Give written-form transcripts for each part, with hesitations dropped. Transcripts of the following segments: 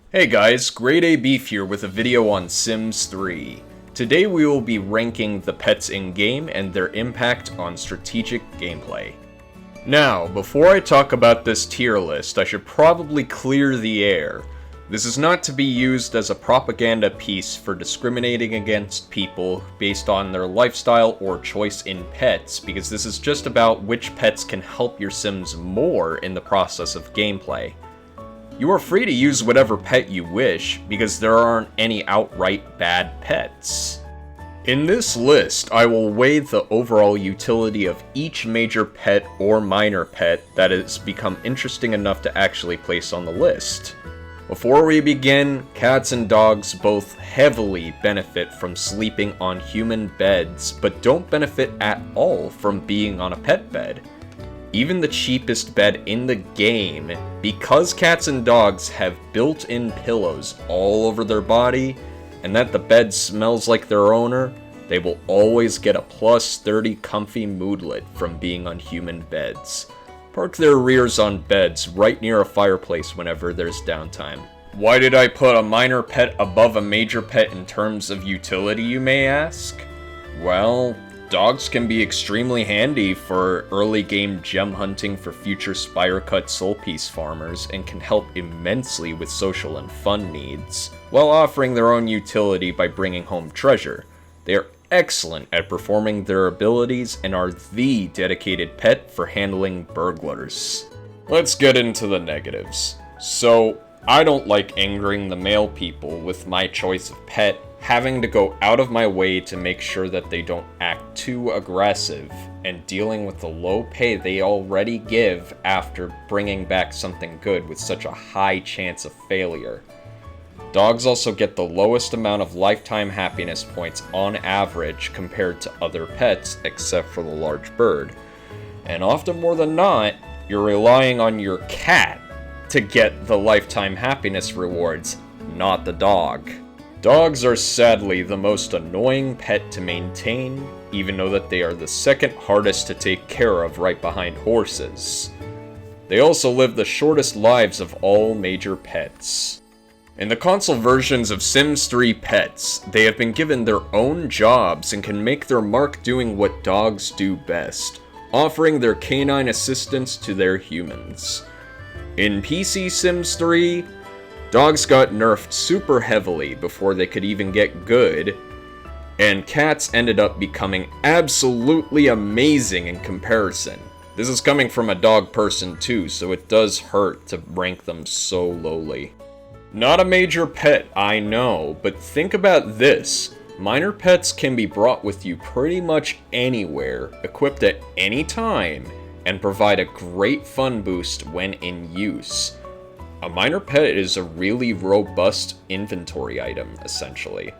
Hey guys, Grade A Beef here with a video on Sims 3. Today we will be ranking the pets in-game and their impact on strategic gameplay. Now, before I talk about this tier list, I should probably clear the air. This is not to be used as a propaganda piece for discriminating against people based on their lifestyle or choice in pets, because this is just about which pets can help your Sims more in the process of gameplay. You are free to use whatever pet you wish, because there aren't any outright bad pets. In this list, I will weigh the overall utility of each major pet or minor pet that has become interesting enough to actually place on the list. Before we begin, cats and dogs both heavily benefit from sleeping on human beds, but don't benefit at all from being on a pet bed. Even the cheapest bed in the game, because cats and dogs have built-in pillows all over their body, and that the bed smells like their owner, they will always get a plus 30 comfy moodlet from being on human beds. Park their rears on beds right near a fireplace whenever there's downtime. Why did I put a minor pet above a major pet in terms of utility, you may ask? Well, dogs can be extremely handy for early game gem hunting for future Spire Cut Soul Piece farmers and can help immensely with social and fun needs, while offering their own utility by bringing home treasure. They are excellent at performing their abilities and are the dedicated pet for handling burglars. Let's get into the negatives. So, I don't like angering the male people with my choice of pet, having to go out of my way to make sure that they don't act too aggressive, and dealing with the low pay they already give after bringing back something good with such a high chance of failure. Dogs also get the lowest amount of lifetime happiness points on average compared to other pets, except for the large bird. And often more than not, you're relying on your cat to get the lifetime happiness rewards, not the dog. Dogs are sadly the most annoying pet to maintain, even though that they are the second hardest to take care of right behind horses. They also live the shortest lives of all major pets. In the console versions of Sims 3 Pets, they have been given their own jobs and can make their mark doing what dogs do best, offering their canine assistance to their humans. In PC Sims 3, dogs got nerfed super heavily before they could even get good, and cats ended up becoming absolutely amazing in comparison. This is coming from a dog person too, so it does hurt to rank them so lowly. Not a major pet, I know, but think about this. Minor pets can be brought with you pretty much anywhere, equipped at any time, and provide a great fun boost when in use. A minor pet is a really robust inventory item, essentially.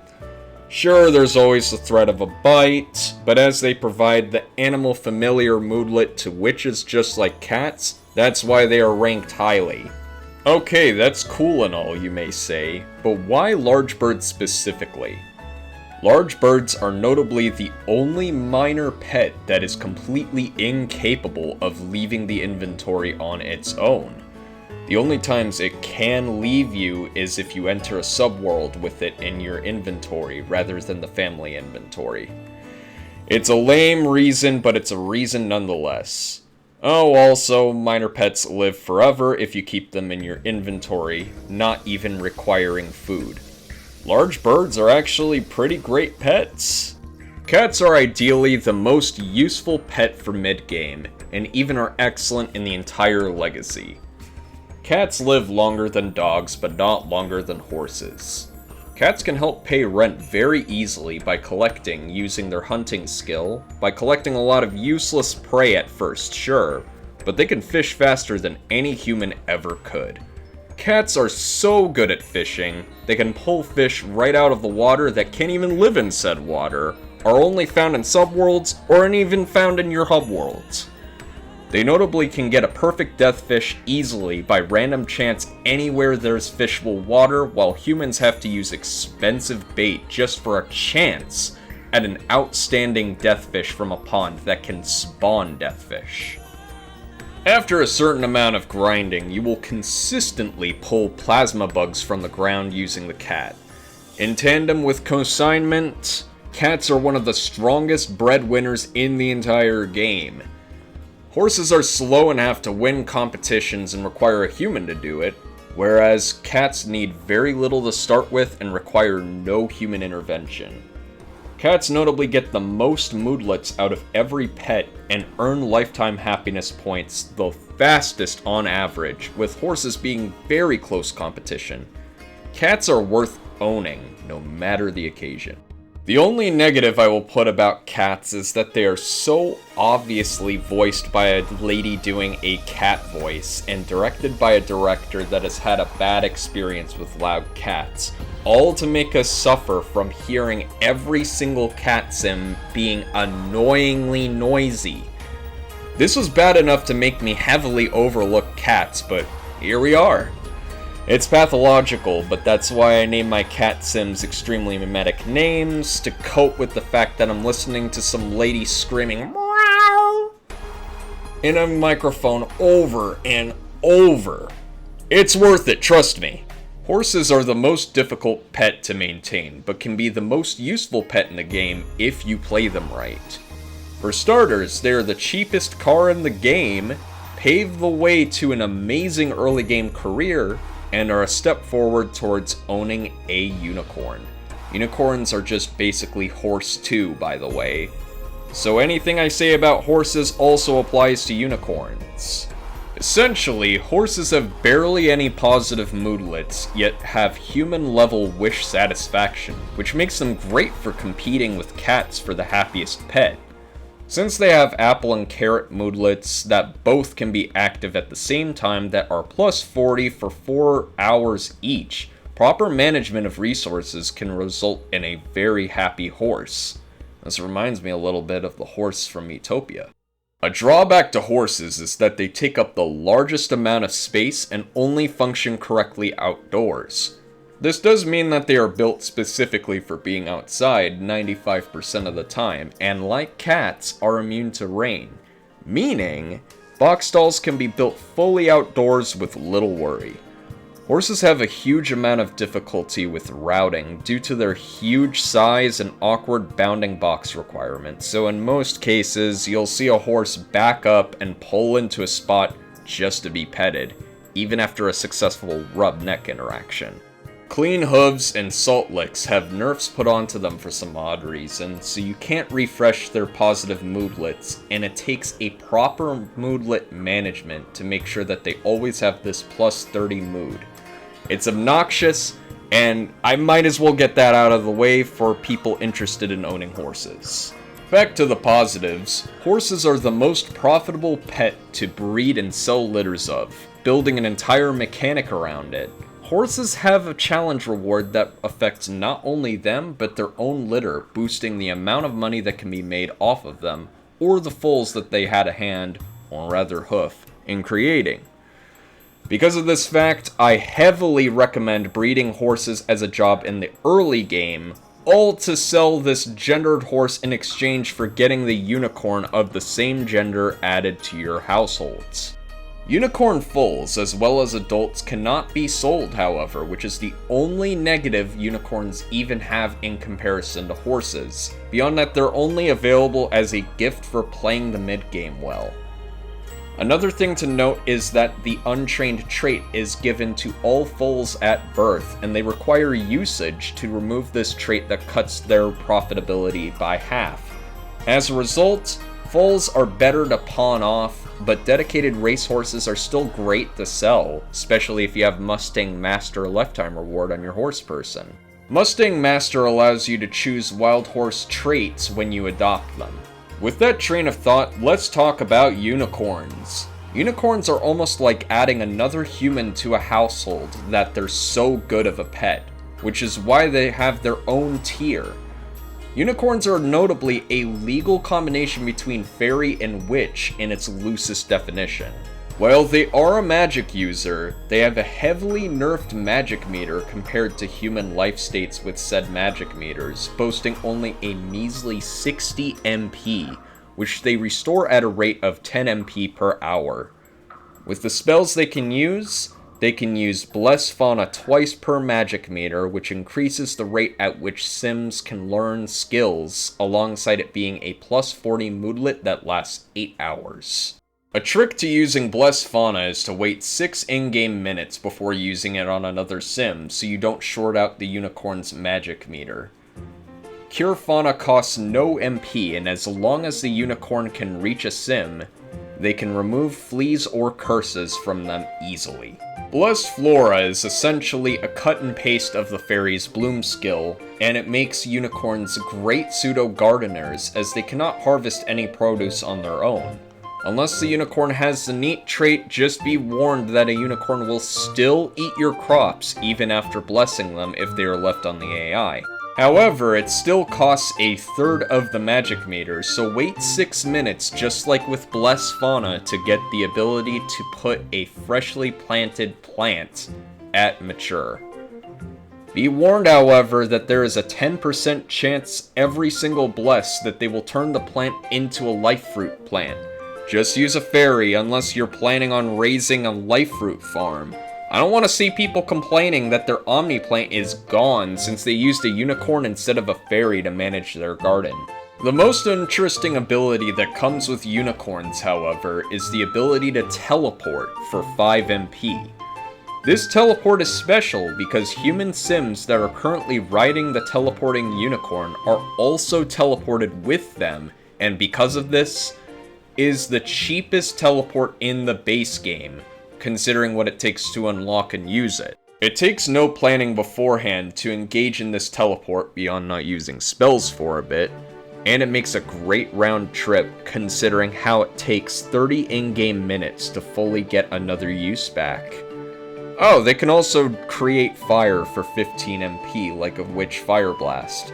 Sure, there's always the threat of a bite, but as they provide the animal familiar moodlet to witches just like cats, that's why they are ranked highly. Okay, that's cool and all, you may say, but why large birds specifically? Large birds are notably the only minor pet that is completely incapable of leaving the inventory on its own. The only times it can leave you is if you enter a subworld with it in your inventory rather than the family inventory. It's a lame reason, but it's a reason nonetheless. Oh, also, minor pets live forever if you keep them in your inventory, not even requiring food. Large birds are actually pretty great pets. Cats are ideally the most useful pet for mid-game, and even are excellent in the entire legacy. Cats live longer than dogs, but not longer than horses. Cats can help pay rent very easily by collecting using their hunting skill, by collecting a lot of useless prey at first, sure, but they can fish faster than any human ever could. Cats are so good at fishing, they can pull fish right out of the water that can't even live in said water, are only found in subworlds, or aren't even found in your hub worlds. They notably can get a perfect death fish easily by random chance anywhere there's fishable water, while humans have to use expensive bait just for a chance at an outstanding death fish from a pond that can spawn death fish. After a certain amount of grinding, you will consistently pull plasma bugs from the ground using the cat. In tandem with consignment, cats are one of the strongest breadwinners in the entire game. Horses are slow and have to win competitions and require a human to do it, whereas cats need very little to start with and require no human intervention. Cats notably get the most moodlets out of every pet and earn lifetime happiness points the fastest on average, with horses being very close competition. Cats are worth owning, no matter the occasion. The only negative I will put about cats is that they are so obviously voiced by a lady doing a cat voice and directed by a director that has had a bad experience with loud cats, all to make us suffer from hearing every single cat sim being annoyingly noisy. This was bad enough to make me heavily overlook cats, but here we are. It's pathological, but that's why I name my cat sims extremely mimetic names, to cope with the fact that I'm listening to some lady screaming "meow" in a microphone over and over. It's worth it, trust me. Horses are the most difficult pet to maintain, but can be the most useful pet in the game if you play them right. For starters, they are the cheapest car in the game, pave the way to an amazing early game career, and are a step forward towards owning a unicorn. Unicorns are just basically horse 2, by the way. So anything I say about horses also applies to unicorns. Essentially, horses have barely any positive moodlets, yet have human-level wish satisfaction, which makes them great for competing with cats for the happiest pet. Since they have apple and carrot moodlets that both can be active at the same time that are plus 40 for 4 hours each, proper management of resources can result in a very happy horse. This reminds me a little bit of the horse from Utopia. A drawback to horses is that they take up the largest amount of space and only function correctly outdoors. This does mean that they are built specifically for being outside 95% of the time, and like cats, are immune to rain. Meaning, box stalls can be built fully outdoors with little worry. Horses have a huge amount of difficulty with routing due to their huge size and awkward bounding box requirements, so in most cases, you'll see a horse back up and pull into a spot just to be petted, even after a successful rub neck interaction. Clean hooves and salt licks have nerfs put onto them for some odd reason, so you can't refresh their positive moodlets, and it takes a proper moodlet management to make sure that they always have this plus 30 mood. It's obnoxious, and I might as well get that out of the way for people interested in owning horses. Back to the positives, horses are the most profitable pet to breed and sell litters of, building an entire mechanic around it. Horses have a challenge reward that affects not only them, but their own litter, boosting the amount of money that can be made off of them, or the foals that they had a hand, or rather hoof, in creating. Because of this fact, I heavily recommend breeding horses as a job in the early game, all to sell this gendered horse in exchange for getting the unicorn of the same gender added to your households. Unicorn foals, as well as adults, cannot be sold, however, which is the only negative unicorns even have in comparison to horses. Beyond that, they're only available as a gift for playing the mid-game well. Another thing to note is that the untrained trait is given to all foals at birth, and they require usage to remove this trait that cuts their profitability by half. As a result, foals are better to pawn off, but dedicated racehorses are still great to sell, especially if you have Mustang Master lifetime reward on your horse person. Mustang Master allows you to choose wild horse traits when you adopt them. With that train of thought, let's talk about unicorns. Unicorns are almost like adding another human to a household that they're so good of a pet, which is why they have their own tier. Unicorns are notably a legal combination between fairy and witch in its loosest definition. While they are a magic user, they have a heavily nerfed magic meter compared to human life states with said magic meters, boasting only a measly 60 MP, which they restore at a rate of 10 MP per hour. With the spells they can use Bless Fauna twice per magic meter, which increases the rate at which Sims can learn skills, alongside it being a plus 40 moodlet that lasts 8 hours. A trick to using Bless Fauna is to wait 6 in-game minutes before using it on another Sim, so you don't short out the unicorn's magic meter. Cure Fauna costs no MP, and as long as the unicorn can reach a Sim, they can remove fleas or curses from them easily. Bless Flora is essentially a cut and paste of the fairy's bloom skill, and it makes unicorns great pseudo-gardeners as they cannot harvest any produce on their own. Unless the unicorn has the neat trait, just be warned that a unicorn will still eat your crops even after blessing them if they are left on the AI. However, it still costs a third of the magic meter, so wait 6 minutes just like with Bless Fauna to get the ability to put a freshly planted plant at mature. Be warned, however, that there is a 10% chance every single bless that they will turn the plant into a life fruit plant. Just use a fairy unless you're planning on raising a life fruit farm. I don't want to see people complaining that their Omni plant is gone since they used a unicorn instead of a fairy to manage their garden. The most interesting ability that comes with unicorns, however, is the ability to teleport for 5 MP. This teleport is special because human Sims that are currently riding the teleporting unicorn are also teleported with them, and because of this, is the cheapest teleport in the base game, considering what it takes to unlock and use it. It takes no planning beforehand to engage in this teleport beyond not using spells for a bit, and it makes a great round trip considering how it takes 30 in-game minutes to fully get another use back. Oh, they can also create fire for 15 MP, like a Witch Fire Blast.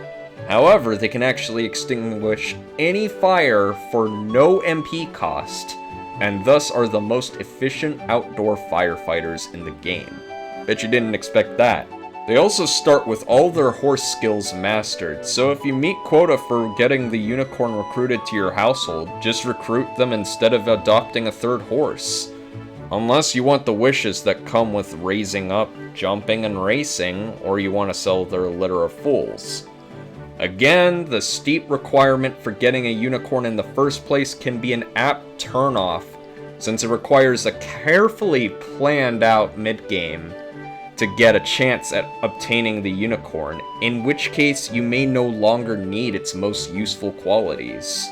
However, they can actually extinguish any fire for no MP cost, and thus are the most efficient outdoor firefighters in the game. Bet you didn't expect that. They also start with all their horse skills mastered, so if you meet quota for getting the unicorn recruited to your household, just recruit them instead of adopting a third horse. Unless you want the wishes that come with raising up, jumping, and racing, or you want to sell their litter of fools. Again, the steep requirement for getting a unicorn in the first place can be an apt turnoff, since it requires a carefully planned out mid-game to get a chance at obtaining the unicorn, in which case you may no longer need its most useful qualities.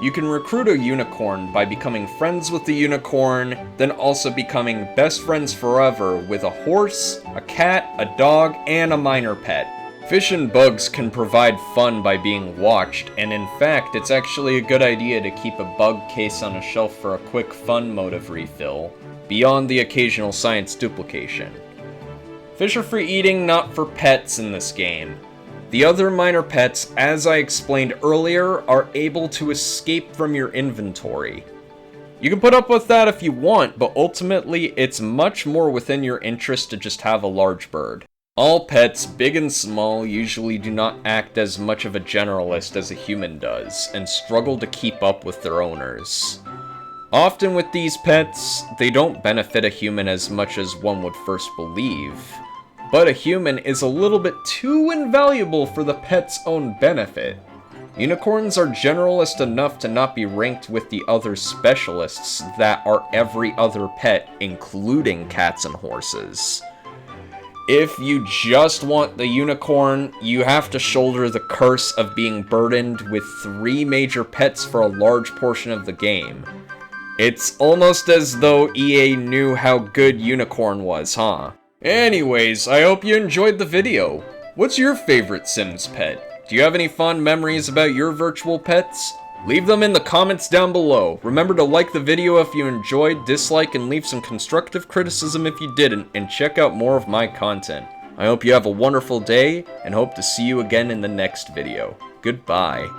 You can recruit a unicorn by becoming friends with the unicorn, then also becoming best friends forever with a horse, a cat, a dog, and a minor pet. Fish and bugs can provide fun by being watched, and in fact, it's actually a good idea to keep a bug case on a shelf for a quick fun motive refill, beyond the occasional science duplication. Fish are for eating, not for pets in this game. The other minor pets, as I explained earlier, are able to escape from your inventory. You can put up with that if you want, but ultimately, it's much more within your interest to just have a large bird. All pets, big and small, usually do not act as much of a generalist as a human does, and struggle to keep up with their owners. Often with these pets, they don't benefit a human as much as one would first believe, but a human is a little bit too invaluable for the pet's own benefit. Unicorns are generalist enough to not be ranked with the other specialists that are every other pet, including cats and horses. If you just want the unicorn, you have to shoulder the curse of being burdened with 3 major pets for a large portion of the game. It's almost as though EA knew how good unicorn was, huh? Anyways, I hope you enjoyed the video. What's your favorite Sims pet? Do you have any fond memories about your virtual pets? Leave them in the comments down below. Remember to like the video if you enjoyed, dislike, and leave some constructive criticism if you didn't, and check out more of my content. I hope you have a wonderful day, and hope to see you again in the next video. Goodbye.